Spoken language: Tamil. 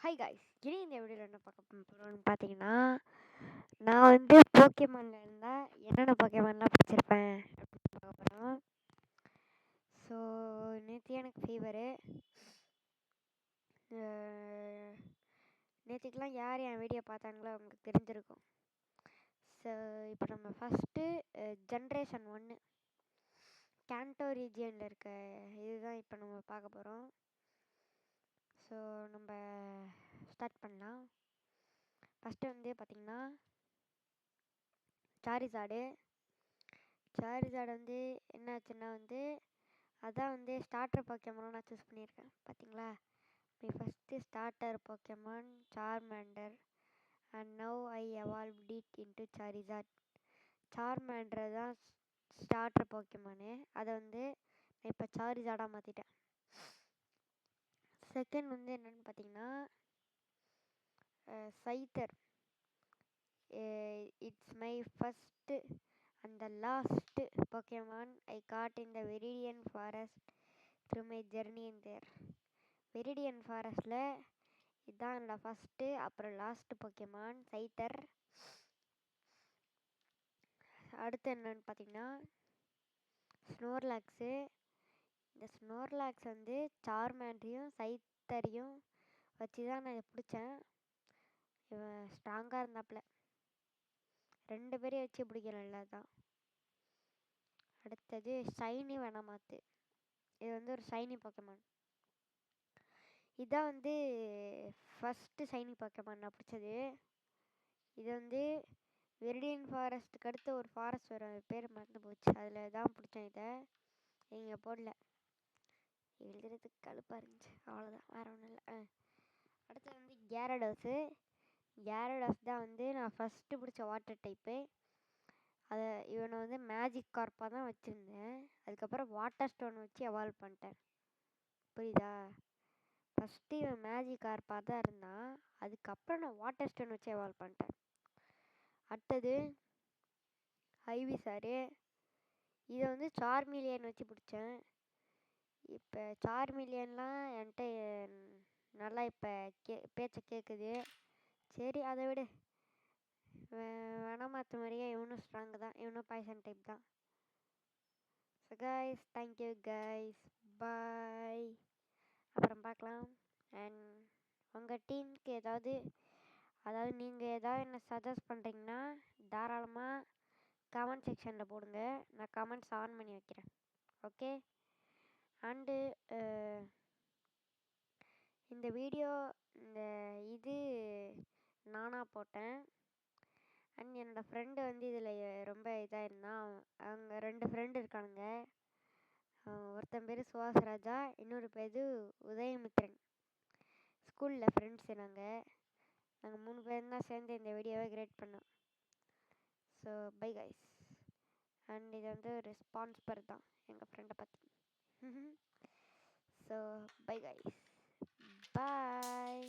ஹை காய்ஸ், இனி இந்த வீடியோவில் என்ன பார்க்க போகிறோம்னு பார்த்தீங்கன்னா, நான் வந்து போக்கேமானில் இருந்தால் என்னென்ன போக்கேமான்லாம் பிடிச்சிருப்பேன் அப்படின்னு பார்க்க போகிறோம். ஸோ நேற்று எனக்கு ஃபீவரு. நேற்றுக்கெலாம் யார் என் வீடியோ பார்த்தாங்களோ அவங்களுக்கு தெரிஞ்சிருக்கும். ஸோ இப்போ நம்ம ஃபஸ்ட்டு ஜென்ரேஷன் 1 கேண்டோ ரீஜியனில் இருக்க இதுதான் இப்போ நம்ம பார்க்க போகிறோம். ஸோ நம்ம ஸ்டார்ட் பண்ணலாம். ஃபஸ்ட்டு வந்து பார்த்திங்கன்னா சாரிசாடு வந்து என்னாச்சுன்னா வந்து அதான் வந்து ஸ்டார்டர் போக்கேமான் நான் சூஸ் பண்ணியிருக்கேன். பார்த்தீங்களா, my first starter Pokemon Charmander and now I evolved it into Charizard. Charmander தான் ஸ்டார்டர் போக்கேமானு, அதை வந்து நான் இப்போ சாரிசாடாக மாற்றிட்டேன். செகண்ட் வந்து என்னென்னு பார்த்தீங்கன்னா சைத்தர். It's my first and the last Pokemon I caught in the Viridian Forest through my journey in there. Viridian Forestல இதான் என்னோட ஃபஸ்ட்டு அப்புறம் லாஸ்ட்டு Pokemon சைத்தர். அடுத்து என்னன்னு பார்த்தீங்கன்னா ஸ்னோர்லாக்ஸு. இந்த ஸ்னோர்லாக்ஸ் வந்து சார்மேண்ட்ரையும் சைத்தரையும் வச்சு தான் நான் இதை பிடிச்சேன். இவன் ஸ்ட்ராங்காக இருந்தாப்புல, 2 பேரையும் வச்சு பிடிக்கல தான். அடுத்தது ஷைனி வெனமாத்து. இது வந்து ஒரு ஷைனி போக்கேமான். இதான் வந்து ஃபஸ்ட்டு ஷைனி போக்கேமான் நான் பிடிச்சது. இது வந்து வெரிடியன் ஃபாரஸ்ட்டுக்கு அடுத்து ஒரு ஃபாரஸ்ட் வரும், அது பேர் மறந்து போச்சு, அதில் தான் பிடிச்சேன். இதை இங்கே போடல, எழுதுறதுக்கு கழுப்பாக இருந்துச்சு, அவ்வளோதான், வேறு ஒன்றும் இல்லை. அடுத்து வந்து கேரடாஸு தான் வந்து நான் ஃபஸ்ட்டு பிடிச்ச வாட்டர் டைப்பு. அதை இவனை வந்து மேஜிக் கார்ப்பாக தான் வச்சுருந்தேன். அதுக்கப்புறம் வாட்டர் ஸ்டோன் வச்சு எவால்வ் பண்ணிட்டேன். புரியுதா? ஃபஸ்ட்டு இவன் மேஜிக் கார்ப்பாக தான் இருந்தான், அதுக்கப்புறம் நான் வாட்டர் ஸ்டோன் வச்சு எவால்வ் பண்ணிட்டேன். அடுத்தது ஐவிசாரு. இதை வந்து சார்மிலியன் வச்சு பிடிச்சேன். இப்போ சார்மிலியன்லாம் என்கிட்ட நல்லா இப்போ பேச்சை கேட்குது. சரி அதை விடு, வெனமாத்து மாதிரியே இவனும் ஸ்ட்ராங்கு தான், இவனும் பாய்சன் டைப் தான். ஸோ கைஸ், தேங்க்யூ கைஸ், பாய், அப்புறம் பார்க்கலாம். அண்ட் உங்கள் டீமுக்கு அதாவது நீங்கள் ஏதாவது என்ன சஜஸ்ட் பண்ணுறீங்கன்னா தாராளமாக கமெண்ட் செக்ஷனில் போடுங்க, நான் கமெண்ட்ஸ் ஆன் பண்ணி வைக்கிறேன். ஓகே. அண்டு இந்த வீடியோ இது நானாக போட்டேன். அண்ட் என்னோடய ஃப்ரெண்டு வந்து இதில் ரொம்ப இதாக இருந்தான். அவங்க 2 ஃப்ரெண்டு இருக்கானுங்க. ஒருத்தன் பேர் சுஹாஸ் ராஜா, இன்னொரு பேர் உதயமித்ரன். ஸ்கூலில் ஃப்ரெண்ட்ஸு நாங்கள் 3 பேரும் தான் சேர்ந்து இந்த வீடியோவை கிரியேட் பண்ணோம். So bye guys. அண்ட் இது வந்து ஒரு ஸ்பான்ஸ்பர் தான் எங்கள் ஃப்ரெண்டை பற்றி. ஸோ பை கைஸ், பாய்.